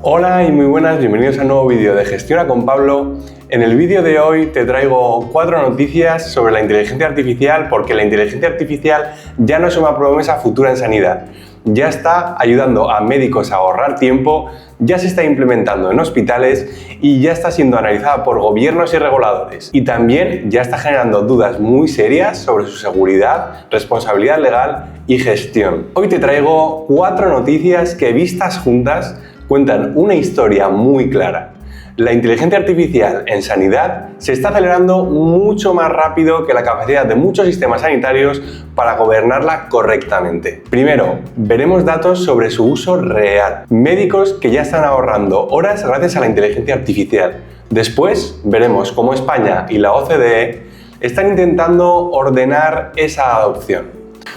Hola y muy buenas, bienvenidos a un nuevo vídeo de Gestiona con Pablo. En el vídeo de hoy te traigo 4 noticias sobre la inteligencia artificial, porque la inteligencia artificial ya no es una promesa futura en sanidad. Ya está ayudando a médicos a ahorrar tiempo, ya se está implementando en hospitales y ya está siendo analizada por gobiernos y reguladores. Y también ya está generando dudas muy serias sobre su seguridad, responsabilidad legal y gestión. Hoy te traigo 4 noticias que, vistas juntas, cuentan una historia muy clara. La inteligencia artificial en sanidad se está acelerando mucho más rápido que la capacidad de muchos sistemas sanitarios para gobernarla correctamente. Primero, veremos datos sobre su uso real. Médicos que ya están ahorrando horas gracias a la inteligencia artificial. Después, veremos cómo España y la OCDE están intentando ordenar esa adopción.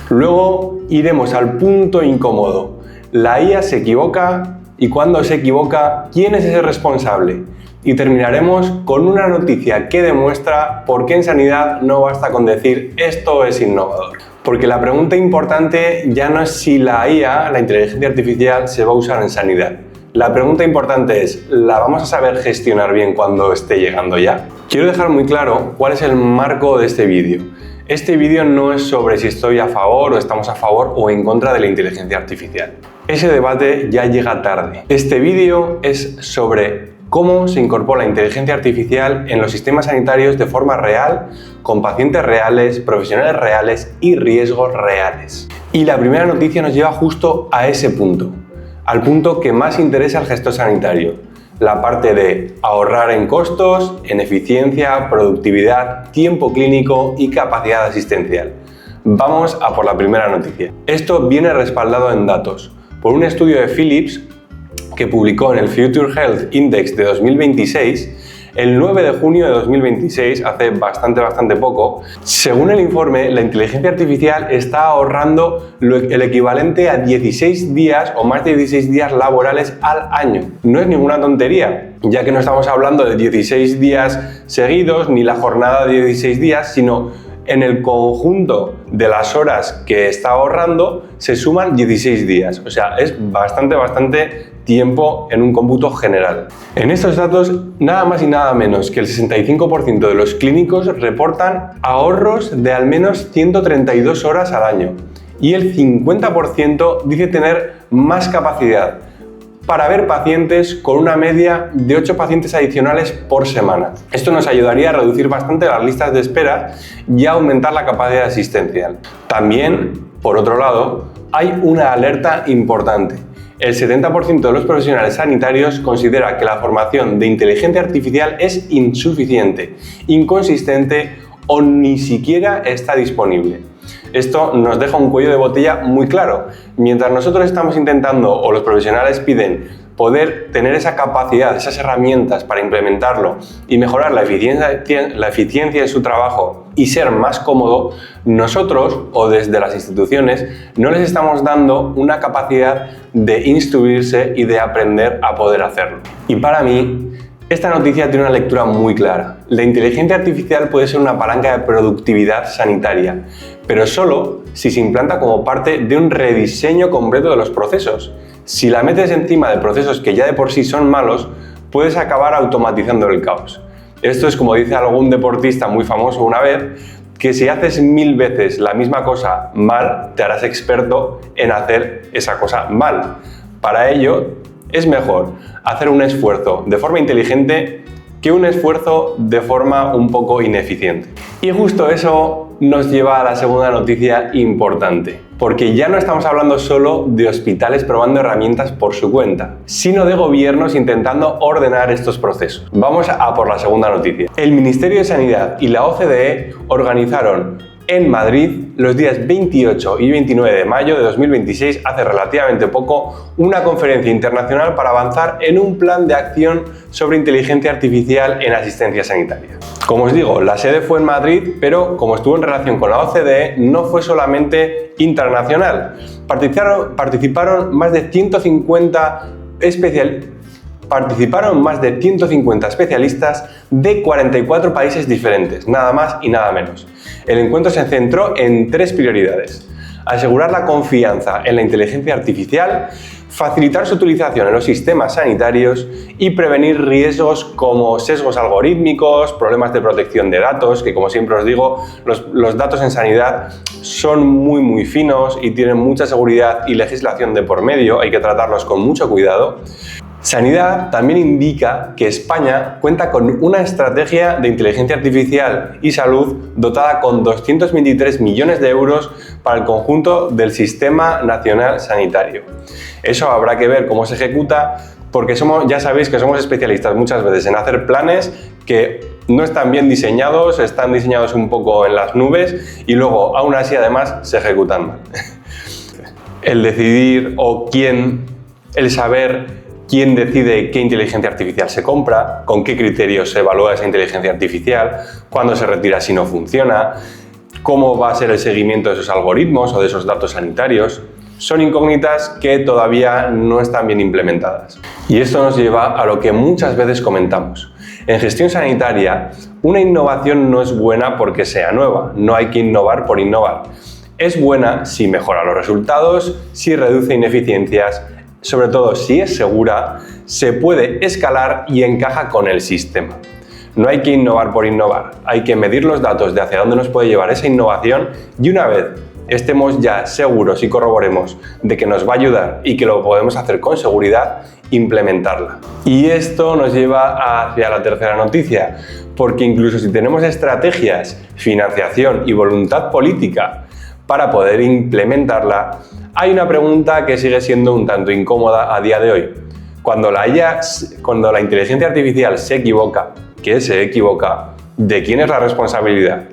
Luego, iremos al punto incómodo. La IA se equivoca. Y cuando se equivoca, ¿quién es ese responsable? Y terminaremos con una noticia que demuestra por qué en sanidad no basta con decir esto es innovador. Porque la pregunta importante ya no es si la IA, la inteligencia artificial, se va a usar en sanidad. La pregunta importante es, ¿la vamos a saber gestionar bien cuando esté llegando ya? Quiero dejar muy claro cuál es el marco de este vídeo. Este vídeo no es sobre si estoy a favor o estamos a favor o en contra de la inteligencia artificial. Ese debate ya llega tarde. Este vídeo es sobre cómo se incorpora la inteligencia artificial en los sistemas sanitarios de forma real, con pacientes reales, profesionales reales y riesgos reales. Y la primera noticia nos lleva justo a ese punto, al punto que más interesa al gestor sanitario. La parte de ahorrar en costos, en eficiencia, productividad, tiempo clínico y capacidad asistencial. Vamos a por la primera noticia. Esto viene respaldado en datos por un estudio de Philips que publicó en el Future Health Index de 2026 el 9 de junio de 2026, hace bastante poco. Según el informe, la inteligencia artificial está ahorrando el equivalente a 16 días o más de 16 días laborales al año. No es ninguna tontería, ya que no estamos hablando de 16 días seguidos ni la jornada de 16 días, sino en el conjunto de las horas que está ahorrando se suman 16 días. O sea, es bastante tiempo en un cómputo general. En estos datos, nada más y nada menos que el 65% de los clínicos reportan ahorros de al menos 132 horas al año y el 50% dice tener más capacidad para ver pacientes con una media de 8 pacientes adicionales por semana. Esto nos ayudaría a reducir bastante las listas de espera y a aumentar la capacidad asistencial. También, por otro lado, hay una alerta importante. El 70% de los profesionales sanitarios considera que la formación de inteligencia artificial es insuficiente, inconsistente o ni siquiera está disponible. Esto nos deja un cuello de botella muy claro. Mientras nosotros estamos intentando, o los profesionales piden, poder tener esa capacidad, esas herramientas para implementarlo y mejorar la eficiencia de su trabajo y ser más cómodo, nosotros o desde las instituciones no les estamos dando una capacidad de instruirse y de aprender a poder hacerlo. Y para mí, esta noticia tiene una lectura muy clara. La inteligencia artificial puede ser una palanca de productividad sanitaria, pero solo si se implanta como parte de un rediseño completo de los procesos. Si la metes encima de procesos que ya de por sí son malos, puedes acabar automatizando el caos. Esto es como dice algún deportista muy famoso una vez, que si haces 1000 veces la misma cosa mal, te harás experto en hacer esa cosa mal. Para ello, es mejor hacer un esfuerzo de forma inteligente que un esfuerzo de forma un poco ineficiente. Y justo eso nos lleva a la segunda noticia importante, porque ya no estamos hablando solo de hospitales probando herramientas por su cuenta, sino de gobiernos intentando ordenar estos procesos. Vamos a por la segunda noticia. El Ministerio de Sanidad y la OCDE organizaron en Madrid los días 28 y 29 de mayo de 2026, hace relativamente poco, una conferencia internacional para avanzar en un plan de acción sobre inteligencia artificial en asistencia sanitaria. Como os digo, la sede fue en Madrid, pero como estuvo en relación con la OCDE, no fue solamente internacional. Participaron más de 150 especialistas de 44 países diferentes, nada más y nada menos. El encuentro se centró en 3 prioridades: asegurar la confianza en la inteligencia artificial, facilitar su utilización en los sistemas sanitarios y prevenir riesgos como sesgos algorítmicos, problemas de protección de datos, que como siempre os digo, los datos en sanidad son muy finos y tienen mucha seguridad y legislación de por medio, hay que tratarlos con mucho cuidado. Sanidad también indica que España cuenta con una estrategia de inteligencia artificial y salud dotada con 223 millones de euros para el conjunto del Sistema Nacional Sanitario. Eso habrá que ver cómo se ejecuta, porque ya sabéis que somos especialistas muchas veces en hacer planes que no están bien diseñados, están diseñados un poco en las nubes y luego aún así además se ejecutan mal. El decidir el saber quién decide qué inteligencia artificial se compra, con qué criterios se evalúa esa inteligencia artificial, cuándo se retira si no funciona, cómo va a ser el seguimiento de esos algoritmos o de esos datos sanitarios, son incógnitas que todavía no están bien implementadas. Y esto nos lleva a lo que muchas veces comentamos. En gestión sanitaria, una innovación no es buena porque sea nueva, no hay que innovar por innovar. Es buena si mejora los resultados, si reduce ineficiencias, sobre todo si es segura, se puede escalar y encaja con el sistema. No hay que innovar por innovar, hay que medir los datos de hacia dónde nos puede llevar esa innovación y una vez estemos ya seguros y corroboremos de que nos va a ayudar y que lo podemos hacer con seguridad, implementarla. Y esto nos lleva hacia la tercera noticia, porque incluso si tenemos estrategias, financiación y voluntad política para poder implementarla, hay una pregunta que sigue siendo un tanto incómoda a día de hoy. Cuando la inteligencia artificial se equivoca, ¿de quién es la responsabilidad?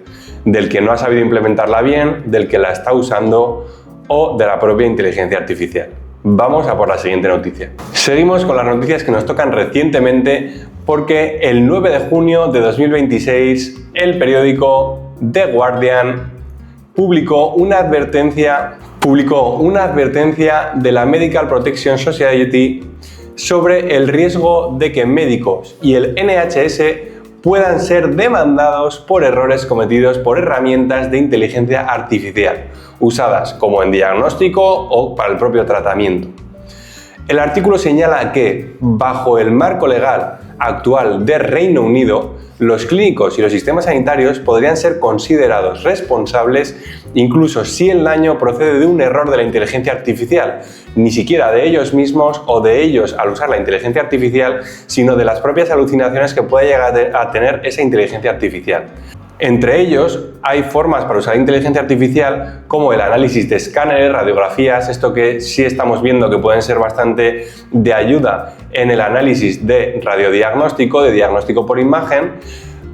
¿Del que no ha sabido implementarla bien, del que la está usando o de la propia inteligencia artificial? Vamos a por la siguiente noticia. Seguimos con las noticias que nos tocan recientemente porque el 9 de junio de 2026 el periódico The Guardian publicó una advertencia de la Medical Protection Society sobre el riesgo de que médicos y el NHS puedan ser demandados por errores cometidos por herramientas de inteligencia artificial, usadas como en diagnóstico o para el propio tratamiento. El artículo señala que, bajo el marco legal actual de Reino Unido, los clínicos y los sistemas sanitarios podrían ser considerados responsables incluso si el daño procede de un error de la inteligencia artificial, ni siquiera de ellos mismos o de ellos al usar la inteligencia artificial, sino de las propias alucinaciones que puede llegar a tener esa inteligencia artificial. Entre ellos hay formas para usar inteligencia artificial como el análisis de escáneres, radiografías, esto que sí estamos viendo que pueden ser bastante de ayuda en el análisis de radiodiagnóstico, de diagnóstico por imagen,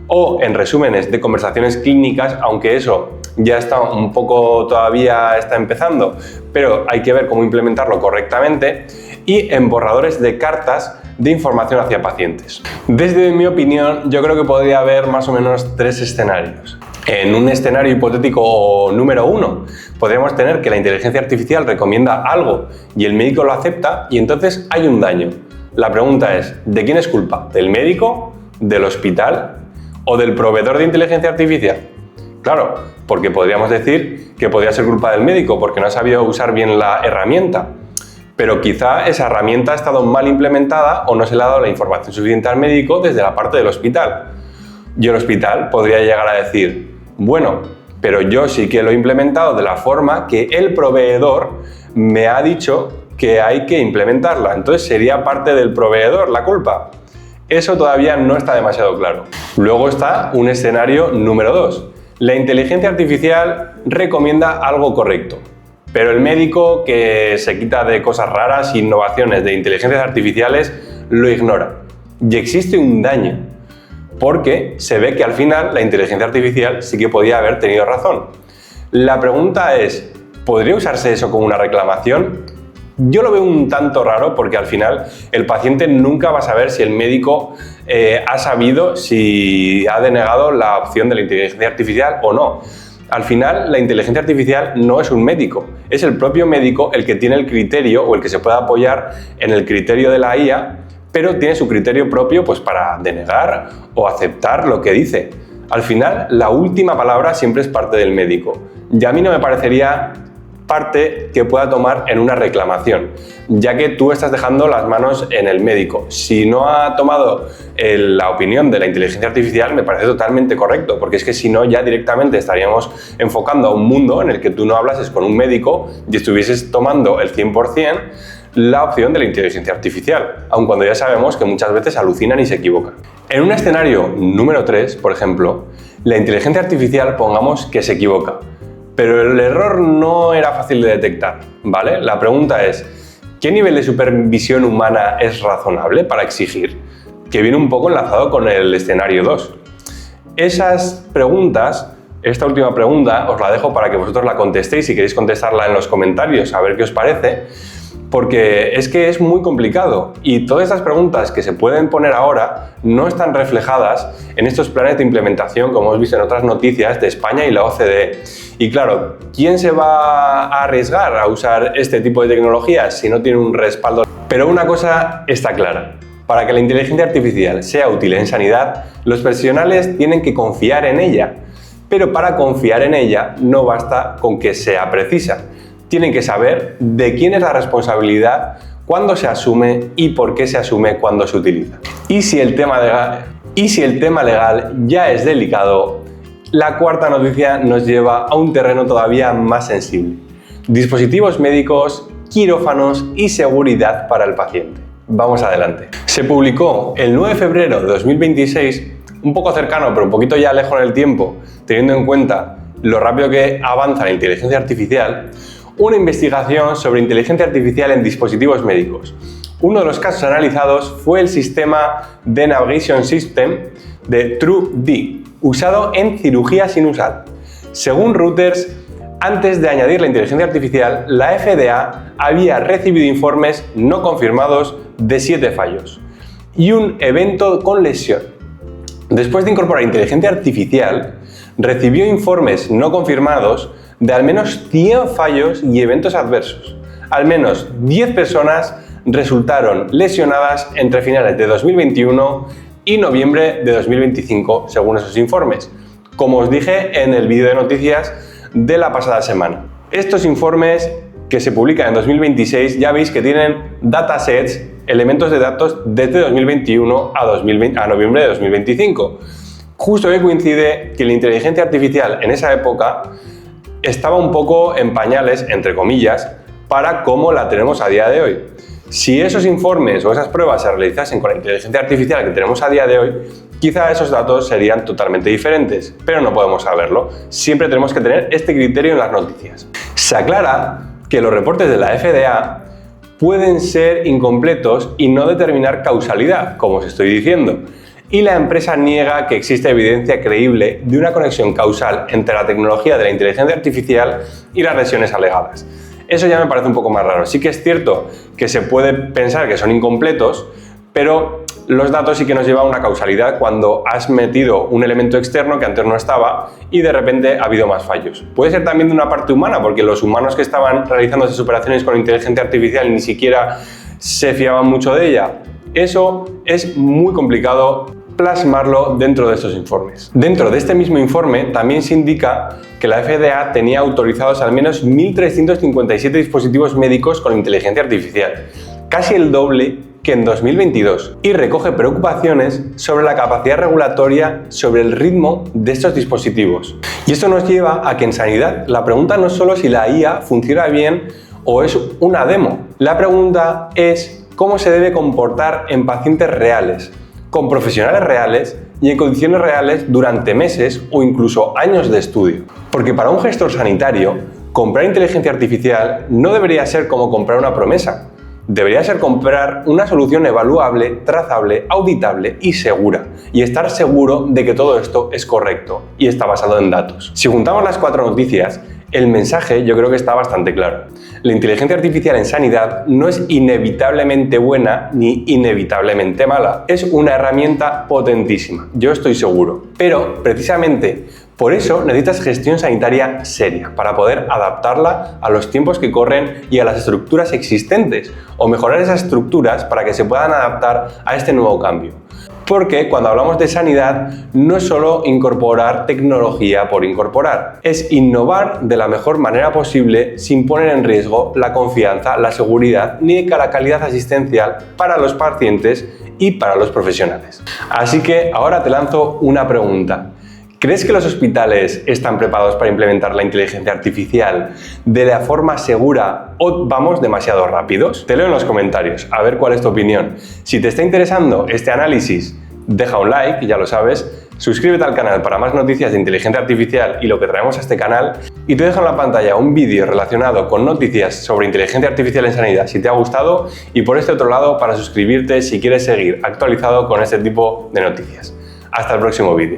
o en resúmenes de conversaciones clínicas, aunque eso ya está un poco, todavía está empezando, pero hay que ver cómo implementarlo correctamente, y en borradores de cartas de información hacia pacientes. Desde mi opinión, yo creo que podría haber más o menos 3 escenarios. En un escenario hipotético número 1, podríamos tener que la inteligencia artificial recomienda algo y el médico lo acepta y entonces hay un daño. La pregunta es, ¿de quién es culpa? ¿Del médico? ¿Del hospital? ¿O del proveedor de inteligencia artificial? Claro, porque podríamos decir que podría ser culpa del médico porque no ha sabido usar bien la herramienta. Pero quizá esa herramienta ha estado mal implementada o no se le ha dado la información suficiente al médico desde la parte del hospital. Y el hospital podría llegar a decir, bueno, pero yo sí que lo he implementado de la forma que el proveedor me ha dicho que hay que implementarla. Entonces sería parte del proveedor la culpa. Eso todavía no está demasiado claro. Luego está un escenario número 2. La inteligencia artificial recomienda algo correcto, pero el médico que se quita de cosas raras, innovaciones de inteligencias artificiales, lo ignora. Y existe un daño, porque se ve que al final la inteligencia artificial sí que podía haber tenido razón. La pregunta es, ¿podría usarse eso como una reclamación? Yo lo veo un tanto raro porque al final el paciente nunca va a saber si el médico ha sabido, si ha denegado la opción de la inteligencia artificial o no. Al final, la inteligencia artificial no es un médico, es el propio médico el que tiene el criterio o el que se puede apoyar en el criterio de la IA, pero tiene su criterio propio pues, para denegar o aceptar lo que dice. Al final, la última palabra siempre es parte del médico. Y a mí no me parecería parte que pueda tomar en una reclamación, ya que tú estás dejando las manos en el médico. Si no ha tomado la opinión de la inteligencia artificial, me parece totalmente correcto, porque es que si no, ya directamente estaríamos enfocando a un mundo en el que tú no hablases con un médico y estuvieses tomando el 100% la opción de la inteligencia artificial, aun cuando ya sabemos que muchas veces alucinan y se equivocan. En un escenario número 3, por ejemplo, la inteligencia artificial, pongamos que se equivoca, pero el error no era fácil de detectar, ¿vale? La pregunta es, ¿qué nivel de supervisión humana es razonable para exigir? Que viene un poco enlazado con el escenario 2. Esas preguntas, esta última pregunta, os la dejo para que vosotros la contestéis si queréis contestarla en los comentarios, a ver qué os parece, porque es que es muy complicado y todas estas preguntas que se pueden poner ahora no están reflejadas en estos planes de implementación, como hemos visto en otras noticias de España y la OCDE. Y claro, ¿quién se va a arriesgar a usar este tipo de tecnologías si no tiene un respaldo? Pero una cosa está clara. Para que la inteligencia artificial sea útil en sanidad, los profesionales tienen que confiar en ella. Pero para confiar en ella no basta con que sea precisa. Tienen que saber de quién es la responsabilidad, cuándo se asume y por qué se asume cuando se utiliza. Y si el tema legal ya es delicado, la cuarta noticia nos lleva a un terreno todavía más sensible. Dispositivos médicos, quirófanos y seguridad para el paciente. Vamos adelante. Se publicó el 9 de febrero de 2026, un poco cercano pero un poquito ya lejos en el tiempo, teniendo en cuenta lo rápido que avanza la inteligencia artificial, una investigación sobre inteligencia artificial en dispositivos médicos. Uno de los casos analizados fue el sistema de Navigation System de TrueD, usado en cirugía sinusal. Según Reuters, antes de añadir la inteligencia artificial, la FDA había recibido informes no confirmados de 7 fallos y un evento con lesión. Después de incorporar inteligencia artificial, recibió informes no confirmados de al menos 100 fallos y eventos adversos. Al menos 10 personas resultaron lesionadas entre finales de 2021 y noviembre de 2025, según esos informes, como os dije en el vídeo de noticias de la pasada semana. Estos informes que se publican en 2026 ya veis que tienen datasets, elementos de datos desde 2021 a noviembre de 2025. Justo que coincide que la inteligencia artificial en esa época estaba un poco en pañales, entre comillas, para cómo la tenemos a día de hoy. Si esos informes o esas pruebas se realizasen con la inteligencia artificial que tenemos a día de hoy, quizá esos datos serían totalmente diferentes, pero no podemos saberlo. Siempre tenemos que tener este criterio en las noticias. Se aclara que los reportes de la FDA pueden ser incompletos y no determinar causalidad, como os estoy diciendo. Y la empresa niega que existe evidencia creíble de una conexión causal entre la tecnología de la inteligencia artificial y las lesiones alegadas. Eso ya me parece un poco más raro. Sí que es cierto que se puede pensar que son incompletos, pero los datos sí que nos llevan a una causalidad cuando has metido un elemento externo que antes no estaba y de repente ha habido más fallos. Puede ser también de una parte humana, porque los humanos que estaban realizando esas operaciones con inteligencia artificial ni siquiera se fiaban mucho de ella. Eso es muy complicado plasmarlo dentro de estos informes. Dentro de este mismo informe también se indica que la FDA tenía autorizados al menos 1.357 dispositivos médicos con inteligencia artificial, casi el doble que en 2022, y recoge preocupaciones sobre la capacidad regulatoria sobre el ritmo de estos dispositivos. Y esto nos lleva a que en sanidad la pregunta no es solo si la IA funciona bien o es una demo. La pregunta es cómo se debe comportar en pacientes reales, con profesionales reales y en condiciones reales durante meses o incluso años de estudio. Porque para un gestor sanitario, comprar inteligencia artificial no debería ser como comprar una promesa. Debería ser comprar una solución evaluable, trazable, auditable y segura. Y estar seguro de que todo esto es correcto y está basado en datos. Si juntamos las 4 noticias, el mensaje yo creo que está bastante claro. La inteligencia artificial en sanidad no es inevitablemente buena ni inevitablemente mala. Es una herramienta potentísima, yo estoy seguro. Pero precisamente Por eso necesitas gestión sanitaria seria para poder adaptarla a los tiempos que corren y a las estructuras existentes, o mejorar esas estructuras para que se puedan adaptar a este nuevo cambio. Porque cuando hablamos de sanidad no es solo incorporar tecnología por incorporar, es innovar de la mejor manera posible sin poner en riesgo la confianza, la seguridad ni la calidad asistencial para los pacientes y para los profesionales. Así que ahora te lanzo una pregunta. ¿Crees que los hospitales están preparados para implementar la inteligencia artificial de la forma segura o vamos demasiado rápidos? Te leo en los comentarios, a ver cuál es tu opinión. Si te está interesando este análisis, deja un like, ya lo sabes, suscríbete al canal para más noticias de inteligencia artificial y lo que traemos a este canal, y te dejo en la pantalla un vídeo relacionado con noticias sobre inteligencia artificial en sanidad si te ha gustado, y por este otro lado para suscribirte si quieres seguir actualizado con este tipo de noticias. Hasta el próximo vídeo.